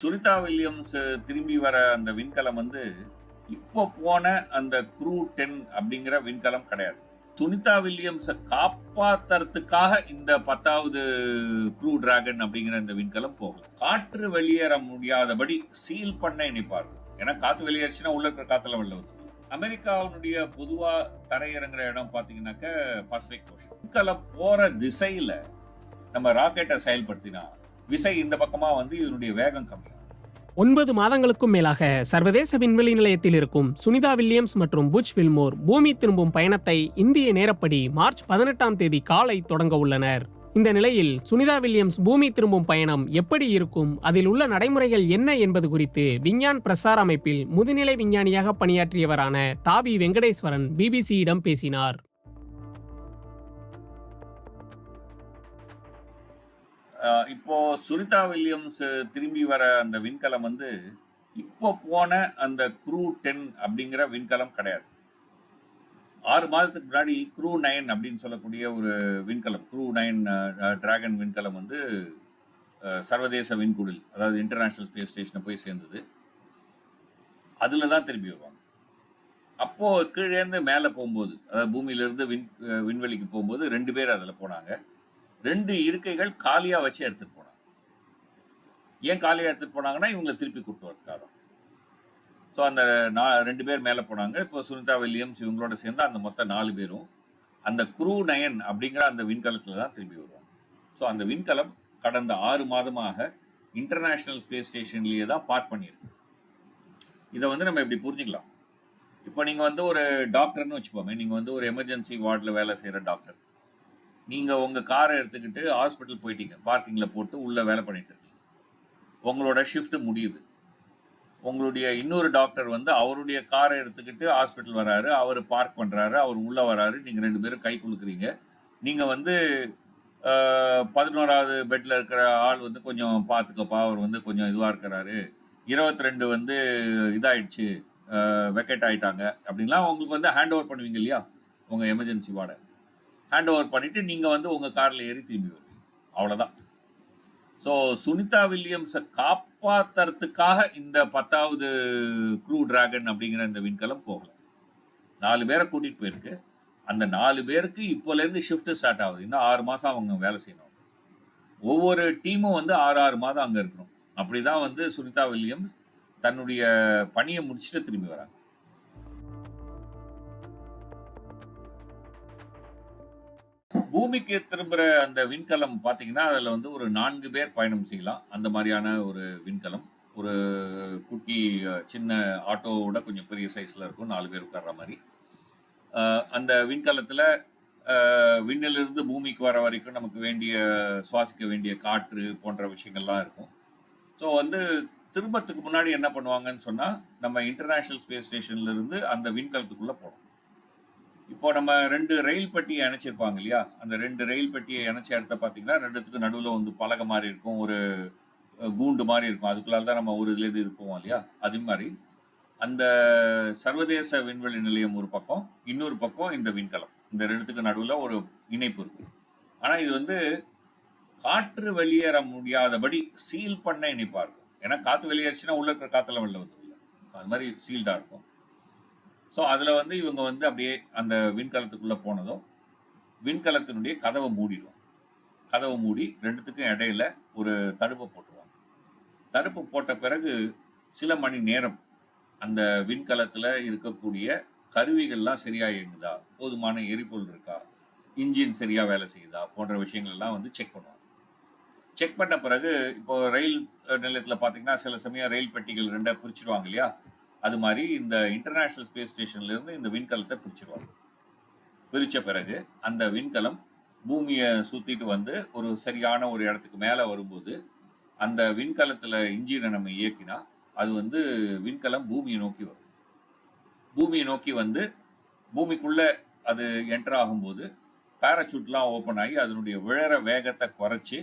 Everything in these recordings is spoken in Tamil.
சுனிதா வில்லியம்ஸ் திரும்பி வர அந்த விண்கலம் வந்து இப்போ போன அந்த க்ரூ 10 அப்படிங்கிற விண்கலம் கிடையாது. சுனிதா வில்லியம்ஸை காப்பாத்துறதுக்காக இந்த 10வது க்ரூ டிராகன் அப்படிங்கிற இந்த விண்கலம் போகும். காற்று வெளியேற முடியாதபடி சீல் பண்ண இணைப்பார்கள். ஏன்னா காத்து வெளியேறிச்சுன்னா உள்ள இருக்கிற காத்தெல்லாம் வெளில வந்து அமெரிக்காவுடைய பொதுவா தரையிறங்குற இடம் பாத்தீங்கன்னாக்க பசிபிக் ஓஷன். விண்கலம் போற திசையில நம்ம ராக்கெட்டை செயல்படுத்தினா விசை இந்த பக்கமா வந்து இதனுடைய வேகம் கம்மியாகும். 9 மாதங்களுக்கும் மேலாக சர்வதேச விண்வெளி நிலையத்தில் இருக்கும் சுனிதா வில்லியம்ஸ் மற்றும் புச் வில்மோர் பூமி திரும்பும் பயணத்தை இந்திய நேரப்படி மார்ச் 18ஆம் தேதி காலை தொடங்க உள்ளனர். இந்த நிலையில் சுனிதா வில்லியம்ஸ் பூமி திரும்பும் பயணம் எப்படி இருக்கும், அதில் உள்ள நடைமுறைகள் என்ன என்பது குறித்து விஞ்ஞான் பிரசார் அமைப்பில் முதுநிலை விஞ்ஞானியாக பணியாற்றியவரான தாவி வெங்கடேஸ்வரன் பிபிசியிடம் பேசினார். இப்போ சுனிதா வில்லியம்ஸ் திரும்பி வர அந்த விண்கலம் வந்து இப்போ போன அந்த க்ரூ 10 அப்படிங்கிற விண்கலம் கிடையாது. 6 மாதத்துக்கு முன்னாடி க்ரூ 9 அப்படின்னு சொல்லக்கூடிய ஒரு விண்கலம், க்ரூ 9 டிராகன் விண்கலம் வந்து சர்வதேச விண்குடில், அதாவது இன்டர்நேஷனல் ஸ்பேஸ் ஸ்டேஷனை போய் சேர்ந்தது. அதில் தான் திரும்பி வருவாங்க. அப்போ கீழேருந்து மேலே போகும்போது, அதாவது பூமியிலிருந்து விண்வெளிக்கு போகும்போது 2 பேர் அதில் போனாங்க. 2 இருக்கைகள் காலியாக வச்சு எடுத்துகிட்டு போனாங்க. ஏன் காலியாக எடுத்துகிட்டு போனாங்கன்னா இவங்களை திருப்பி கூப்பிட்டு வரதுக்காக தான். ஸோ அந்த 2 பேர் மேலே போனாங்க. இப்போ சுனிதா வில்லியம்ஸ் இவங்களோட சேர்ந்து அந்த மொத்தம் 4 பேரும் அந்த க்ரூ 9 அப்படிங்கிற அந்த விண்கலத்தில் தான் திரும்பி வருவாங்க. ஸோ அந்த விண்கலம் கடந்த 6 மாதமாக இன்டர்நேஷ்னல் ஸ்பேஸ் ஸ்டேஷன்லேயே தான் பார்க் பண்ணியிருக்கு. இதை வந்து நம்ம இப்படி புரிஞ்சுக்கலாம். இப்போ நீங்கள் வந்து ஒரு டாக்டர்னு வச்சுப்போமே, நீங்கள் வந்து ஒரு எமர்ஜென்சி வார்டில் வேலை செய்கிற டாக்டர். நீங்கள் உங்கள் காரை எடுத்துக்கிட்டு ஹாஸ்பிட்டல் போயிட்டீங்க, பார்க்கிங்கில் போட்டு உள்ளே வேலை பண்ணிட்டு இருக்கீங்க. உங்களோட ஷிஃப்ட்டு முடியுது. உங்களுடைய இன்னொரு டாக்டர் வந்து அவருடைய காரை எடுத்துக்கிட்டு ஹாஸ்பிட்டல் வராரு, அவர் பார்க் பண்ணுறாரு, அவர் உள்ளே வராரு, நீங்கள் 2 பேரும் கை குலுக்குறீங்க. நீங்கள் வந்து 11வது பெட்டில் இருக்கிற ஆள் வந்து கொஞ்சம் பார்த்துக்கப்பா, அவர் வந்து கொஞ்சம் இதுவாக இருக்கிறாரு, 22 வந்து இதாகிடுச்சு, வெக்கெட் ஆகிட்டாங்க அப்படின்லாம் உங்களுக்கு வந்து ஹேண்ட் ஓவர் பண்ணுவீங்க இல்லையா, உங்கள் எமர்ஜென்சி வார்டை ஹேண்ட் ஓவர் பண்ணிவிட்டு நீங்கள் வந்து உங்கள் காரில் ஏறி திரும்பி வருவீங்க. அவ்வளோதான். ஸோ சுனிதா வில்லியம்ஸை காப்பாற்றுறதுக்காக இந்த 10வது க்ரூ டிராகன் அப்படிங்கிற இந்த விண்கலம் போகல. 4 பேரை கூட்டிகிட்டு போயிருக்கு. அந்த 4 பேருக்கு இப்போலேருந்து ஷிஃப்ட்டு ஸ்டார்ட் ஆகுது. இன்னும் 6 மாதம் அவங்க வேலை செய்யணும். ஒவ்வொரு டீமும் வந்து 6 மாதம் அங்கே இருக்கணும். அப்படி தான் வந்து சுனிதா வில்லியம்ஸ் தன்னுடைய பணியை முடிச்சுட்டு திரும்பி வராங்க. பூமிக்கு திரும்புகிற அந்த விண்கலம் பார்த்தீங்கன்னா அதில் வந்து ஒரு 4 பேர் பயணம் செய்யலாம். அந்த மாதிரியான ஒரு விண்கலம். ஒரு குட்டி சின்ன ஆட்டோவோட கொஞ்சம் பெரிய சைஸில் இருக்கும், 4 பேர் உட்கார்ற மாதிரி. அந்த விண்கலத்தில் விண்ணிலிருந்து பூமிக்கு வர வரைக்கும் நமக்கு வேண்டிய சுவாசிக்க வேண்டிய காற்று போன்ற விஷயங்கள்லாம் இருக்கும். ஸோ வந்து திரும்பத்துக்கு முன்னாடி என்ன பண்ணுவாங்கன்னு சொன்னால், நம்ம இன்டர்நேஷ்னல் ஸ்பேஸ் ஸ்டேஷன்லேருந்து அந்த விண்கலத்துக்குள்ளே போகணும். இப்போ நம்ம 2 ரயில் பெட்டியை இணைச்சிருப்பாங்க இல்லையா, அந்த 2 ரயில் பெட்டியை இணைச்ச இடத்த பார்த்தீங்கன்னா 2த்துக்கு நடுவில் வந்து பலகை மாதிரி இருக்கும், ஒரு கூண்டு மாதிரி இருக்கும். அதுக்குள்ளால தான் நம்ம ஒரு இதுலேருந்து இருப்போம் இல்லையா. அது மாதிரி அந்த சர்வதேச விண்வெளி நிலையம் ஒரு பக்கம், இன்னொரு பக்கம் இந்த விண்கலம். இந்த 2த்துக்கு நடுவில் ஒரு இணைப்பு இருக்கும். ஆனால் இது வந்து காற்று வெளியேற முடியாதபடி சீல் பண்ண இணைப்பாக இருக்கும். ஏன்னா காற்று வெளியேறிச்சுன்னா உள்ள இருக்கிற காற்றெல்லாம் வெளில வந்துடும். அது மாதிரி சீல்டாக இருக்கும். ஸோ அதில் வந்து இவங்க வந்து அப்படியே அந்த விண்கலத்துக்குள்ளே போனதும் விண்கலத்தினுடைய கதவை மூடிடும். கதவை மூடி 2த்துக்கும் இடையில ஒரு தடுப்பை போட்டுருவாங்க. தடுப்பு போட்ட பிறகு சில மணி நேரம் அந்த விண்கலத்தில் இருக்கக்கூடிய கருவிகள்லாம் சரியாக இயங்குதா, போதுமான எரிபொருள் இருக்கா, இன்ஜின் சரியாக வேலை செய்யுதா போன்ற விஷயங்கள்லாம் வந்து செக் பண்ணுவாங்க. செக் பண்ண பிறகு இப்போ ரயில் நிலையத்தில் பார்த்தீங்கன்னா சில சமயம் ரயில் பெட்டிகள் 2 பிரிச்சுடுவாங்க இல்லையா. அது மாதிரி இந்த இன்டர்நேஷ்னல் ஸ்பேஸ் ஸ்டேஷன்லேருந்து இந்த விண்கலத்தை பிரிச்சுடுவாங்க. பிரித்த பிறகு அந்த விண்கலம் பூமியை சுற்றிட்டு வந்து ஒரு சரியான ஒரு இடத்துக்கு மேலே வரும்போது அந்த விண்கலத்தில் இன்ஜினை நம்ம இயக்கினா அது வந்து விண்கலம் பூமியை நோக்கி வரும். பூமியை நோக்கி வந்து பூமிக்குள்ளே அது என்டர் ஆகும்போது பேராசூட்லாம் ஓப்பன் ஆகி அதனுடைய விழற வேகத்தை குறைச்சி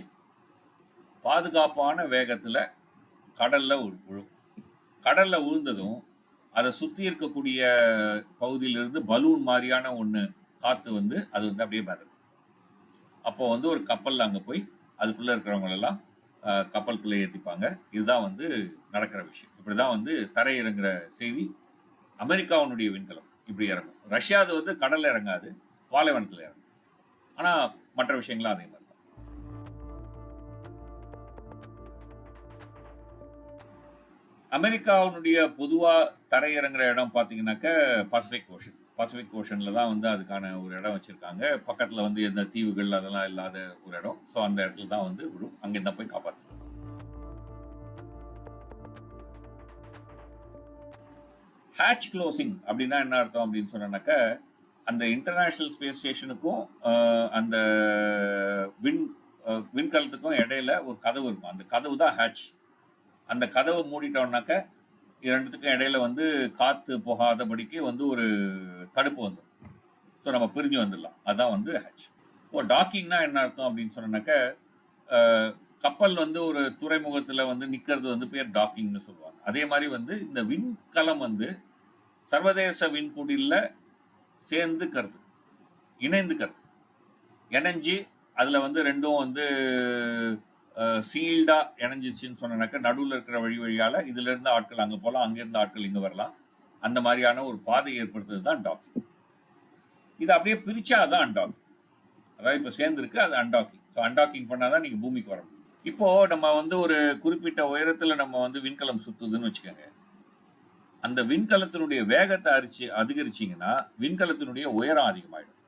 பாதுகாப்பான வேகத்தில் கடலில் விழும். கடலில் விழுந்ததும் அதை சுற்றி இருக்கக்கூடிய பகுதியிலிருந்து பலூன் மாதிரியான ஒன்று காற்று வந்து அது வந்து அப்படியே மிதக்கும். அப்போ வந்து ஒரு கப்பலில் அங்கே போய் அதுக்குள்ளே இருக்கிறவங்களெல்லாம் கப்பலுக்குள்ளே ஏற்றிப்பாங்க. இதுதான் வந்து நடக்கிற விஷயம். இப்படி தான் வந்து தரை இறங்குற செய்தி. அமெரிக்காவினுடைய விண்கலம் இப்படி இறங்கும். ரஷ்யாவது வந்து கடல்ல இறங்காது, பாலைவனத்தில் இறங்கும். ஆனால் மற்ற விஷயங்களும் அதே மாதிரி தான். அமெரிக்காவினுடைய பொதுவாக தரை இறங்குற இடம் பார்த்தீங்கன்னாக்க பசிபிக் ஓஷன். பசிபிக் ஓஷனில் தான் வந்து அதுக்கான ஒரு இடம் வச்சுருக்காங்க. பக்கத்தில் வந்து எந்த தீவுகள் அதெல்லாம் இல்லாத ஒரு இடம். ஸோ அந்த இடத்துல தான் வந்து விடும். அங்கேருந்து தான் போய் காப்பாற்றணும். ஹேட்ச் க்ளோசிங் அப்படின்னா என்ன அர்த்தம் அப்படின்னு சொன்னாக்க, அந்த இன்டர்நேஷ்னல் ஸ்பேஸ் ஸ்டேஷனுக்கும் அந்த விண்கலத்துக்கும் இடையில ஒரு கதவு இருக்கும். அந்த கதவு தான் ஹேட்ச். அந்த கதவை மூடிட்டோம்னாக்க ரெண்டுத்துக்கும் இடையில வந்து காற்று போகாதபடிக்கு வந்து ஒரு தடுப்பு வந்துடும். ஸோ நம்ம பிரிஞ்சு வந்துடலாம். அதுதான் வந்து ஹேட்ச். இப்போ டாக்கிங்னா என்ன அர்த்தம் அப்படின்னு சொன்னாக்க, கப்பல் வந்து ஒரு துறைமுகத்தில் வந்து நிற்கிறது வந்து பேர் டாக்கிங்னு சொல்லுவாங்க. அதே மாதிரி வந்து இந்த விண்கலம் வந்து சர்வதேச விண்குடியில் சேர்ந்துக்கிறது, இணைந்துக்கிறது, இணைஞ்சு அதில் வந்து ரெண்டும் வந்து சீல்டாக இணைஞ்சிச்சின்னு சொன்னாக்க நடுவில் இருக்கிற வழியால் இதுலேருந்து ஆட்கள் அங்கே போகலாம், அங்கேருந்து ஆட்கள் இங்கே வரலாம். அந்த மாதிரியான ஒரு பாதை ஏற்படுத்துறது தான் டாக்கிங். இது அப்படியே பிரிச்சா தான் அன்டாக்கிங். அதாவது இப்போ சேர்ந்துருக்கு, அது அன்டாக்கிங். ஸோ அன்டாக்கிங் பண்ணால் தான் நீங்கள் பூமிக்கு வர முடியும். இப்போது நம்ம வந்து ஒரு குறிப்பிட்ட உயரத்தில் நம்ம வந்து விண்கலம் சுற்றுதுன்னு வச்சுக்கோங்க. அந்த விண்கலத்தினுடைய வேகத்தை அதிகரிச்சிங்கன்னா விண்கலத்தினுடைய உயரம் அதிகமாகிடும்.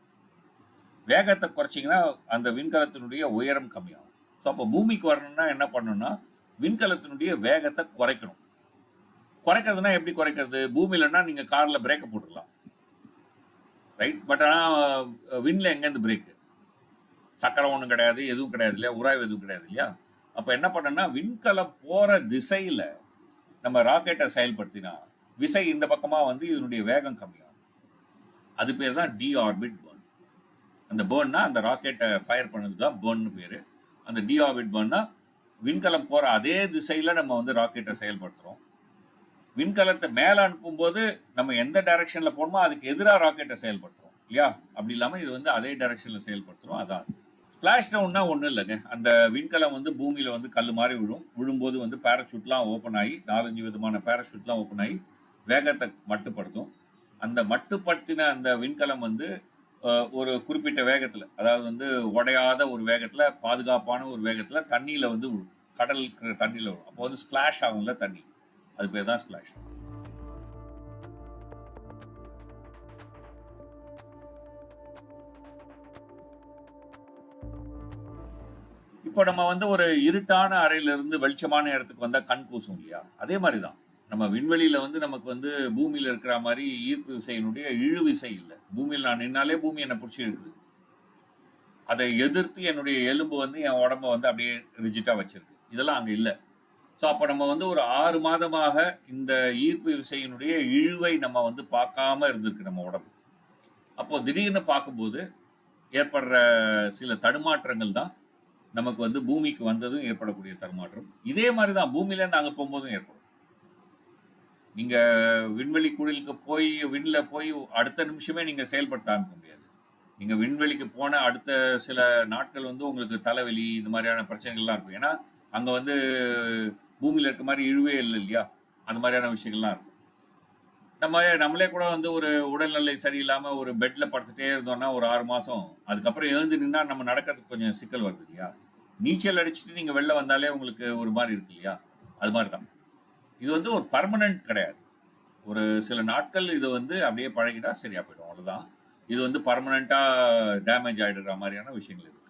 வேகத்தை குறைச்சிங்கன்னா அந்த விண்கலத்தினுடைய உயரம் கம்மியாகும். ஸோ அப்போ பூமிக்கு வரணும்னா என்ன பண்ணணும்னா விண்கலத்தினுடைய வேகத்தை குறைக்கணும். குறைக்கிறதுனா எப்படி குறைக்கிறது? பூமியிலன்னா நீங்கள் காரில் பிரேக்கை போட்டுக்கலாம், ரைட்? பட் ஆனால் விண்ணில் எங்கேருந்து பிரேக்கு? சக்கரம் ஒன்றும் கிடையாது, எதுவும் கிடையாது இல்லையா, உராய்வு எதுவும் கிடையாது இல்லையா. அப்போ என்ன பண்ணணும்னா விண்கலம் போகிற திசையில் நம்ம ராக்கெட்டை செயல்படுத்தினா விசை இந்த பக்கமாக வந்து இதனுடைய வேகம் கம்மியாகும். அது பேர் தான் டிஆர்பிட் பர்ன். அந்த பர்ன்னா அந்த ராக்கெட்டை ஃபயர் பண்ணதுக்கு தான் பர்ன்னு பேர். அந்த டிஆர்பிட் பர்ன்னா விண்கலம் போகிற அதே திசையில் நம்ம வந்து ராக்கெட்டை செயல்படுத்துகிறோம். விண்கலத்தை மேலே அனுப்பும்போது நம்ம எந்த டைரக்ஷனில் போகணுமோ அதுக்கு எதிராக ராக்கெட்டை செயல்படுத்துகிறோம் இல்லையா. அப்படி இல்லாமல் இது வந்து அதே டைரக்ஷனில் செயல்படுத்துகிறோம். அதான் ஸ்பிளாஷ் டவுன்னா ஒன்றும் இல்லைங்க. அந்த விண்கலம் வந்து பூமியில் வந்து கல் மாதிரி விழும்போது வந்து பேராஷூட்லாம் ஓப்பன் ஆகி 4-5 விதமான பேராஷூட்லாம் ஓப்பன் ஆகி வேகத்தை மட்டுப்படுத்தும். அந்த மட்டுப்படுத்தின அந்த விண்கலம் வந்து ஒரு குறிப்பிட்ட வேகத்தில், அதாவது வந்து உடையாத ஒரு வேகத்தில், பாதுகாப்பான ஒரு வேகத்தில் தண்ணியில் வந்து விழும். கடல் தண்ணியில் விழும். அப்போ வந்து ஸ்பிளாஷ் ஆகும்ல தண்ணி, அது பேர் தான் ஸ்பிளாஷ். இப்போ நம்ம வந்து ஒரு இருட்டான அறையிலிருந்து வெளிச்சமான இடத்துக்கு வந்தால் கண் கூசும் இல்லையா. அதே மாதிரி தான் நம்ம விண்வெளியில் வந்து நமக்கு வந்து பூமியில் இருக்கிற மாதிரி ஈர்ப்பு விசையினுடைய இழு விசை இல்லை. பூமியில் நான் நின்னாலே பூமி என்னை பிடிச்சி இருக்குது. அதை எதிர்த்து என்னுடைய எலும்பு வந்து என் உடம்ப வந்து அப்படியே ரிஜிட்டாக வச்சிருக்கு. இதெல்லாம் அங்கே இல்லை. ஸோ அப்போ நம்ம வந்து ஒரு 6 மாதமாக இந்த ஈர்ப்பு விசையினுடைய இழுவை நம்ம வந்து பார்க்காம இருந்திருக்கு நம்ம உடம்பு. அப்போது திடீர்னு பார்க்கும்போது ஏற்படுற சில தடுமாற்றங்கள் தான் நமக்கு வந்து பூமிக்கு வந்ததும் ஏற்படக்கூடிய தடுமாற்றம். இதே மாதிரி தான் பூமியிலேருந்து அங்கே போகும்போதும் ஏற்படும். நீங்கள் விண்வெளி குழிலுக்கு போய் விண்ணில் போய் அடுத்த நிமிஷமே நீங்கள் செயல்படுத்த ஆரம்பிக்க முடியாது. நீங்கள் விண்வெளிக்கு போன அடுத்த சில நாட்கள் வந்து உங்களுக்கு தலைவலி இந்த மாதிரியான பிரச்சனைகள்லாம் இருக்கும். ஏன்னா அங்கே வந்து பூமியில் இருக்க மாதிரி இழுவே இல்லை இல்லையா. அந்த மாதிரியான விஷயங்கள்லாம் இருக்கும். நம்மளே கூட வந்து ஒரு உடல்நிலை சரியில்லாமல் ஒரு பெட்டில் படுத்துகிட்டே இருந்தோம்னா ஒரு 6 மாதம், அதுக்கப்புறம் எழுந்து நின்னா நம்ம நடக்கிறதுக்கு கொஞ்சம் சிக்கல் வருது இல்லையா. நீச்சல் அடிச்சுட்டு நீங்கள் வெளில வந்தாலே உங்களுக்கு ஒரு மாதிரி இருக்கு இல்லையா. அது மாதிரி தான் இது வந்து ஒரு பர்மனன்ட் கிடையாது. ஒரு சில நாட்கள் இது வந்து அப்படியே பழகிட்டா சரியா போயிடும், அவ்வளோதான். இது வந்து பர்மனண்ட்டாக டேமேஜ் ஆகிடுற மாதிரியான விஷயங்கள் இருக்கு.